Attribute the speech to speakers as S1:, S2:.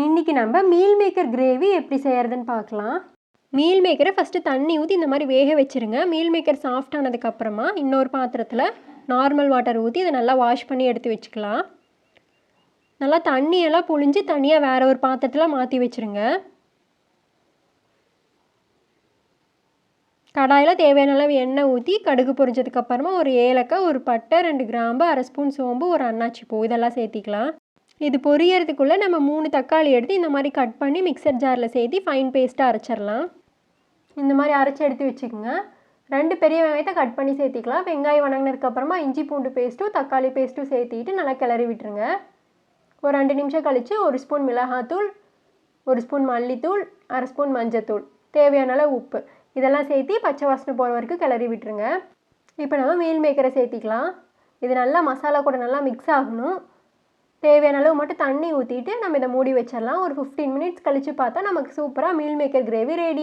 S1: இன்றைக்கி நம்ம meal maker gravy எப்படி செய்கிறதுன்னு பார்க்கலாம். மீல் மேக்கரை ஃபஸ்ட்டு தண்ணி ஊற்றி இந்த மாதிரி வேக வச்சுருங்க. மீல் மேக்கர் சாஃப்ட் ஆனதுக்கப்புறமா இன்னொரு பாத்திரத்தில் நார்மல் வாட்டர் ஊற்றி இதை நல்லா வாஷ் பண்ணி எடுத்து வச்சுக்கலாம். நல்லா தண்ணியெல்லாம் புழிஞ்சு தனியாக வேறு ஒரு பாத்திரத்தில் மாற்றி வச்சுருங்க. கடாயில் தேவையான அளவு எண்ணெய் ஊற்றி கடுகு பொரிஞ்சதுக்கப்புறமா ஒரு ஏலக்காய், ஒரு பட்டை, 2 கிராம்பு, 1/2 ஸ்பூன் சோம்பு, ஒரு அன்னாச்சி பூ இதெல்லாம் சேர்த்திக்கலாம். இது பொரியறதுக்குள்ளே நம்ம 3 தக்காளி எடுத்து இந்த மாதிரி கட் பண்ணி மிக்சர் ஜாரில் சேர்த்து ஃபைன் பேஸ்ட்டாக அரைச்சிடலாம். இந்த மாதிரி அரைச்சி எடுத்து வச்சுக்கோங்க. 2 பெரிய வெங்காயத்தை கட் பண்ணி சேர்த்திக்கலாம். வெங்காயம் வணங்கினதுக்கப்புறமா இஞ்சி பூண்டு பேஸ்ட்டும் தக்காளி பேஸ்ட்டும் சேர்த்திட்டு நல்லா கிளறி விட்டுருங்க. ஒரு 2 நிமிஷம் கழித்து 1 ஸ்பூன் மிளகாத்தூள், 1 ஸ்பூன் மல்லித்தூள், 1/2 ஸ்பூன் மஞ்சத்தூள், தேவையான அளவு உப்பு இதெல்லாம் சேர்த்து பச்சை வாசனை போகிற வரைக்கும் கிளறி விட்டுருங்க. இப்போ நம்ம மீல் மேக்கரை சேர்த்திக்கலாம். இது நல்லா மசாலா கூட நல்லா மிக்ஸ் ஆகணும். தேவையான அளவு மட்டும் தண்ணி ஊற்றிட்டு நம்ம இதை மூடி வச்சிடலாம். ஒரு 15 மினிட்ஸ் கழித்து பார்த்தா நமக்கு சூப்பராக மீல் மேக்கர் கிரேவி ரெடி.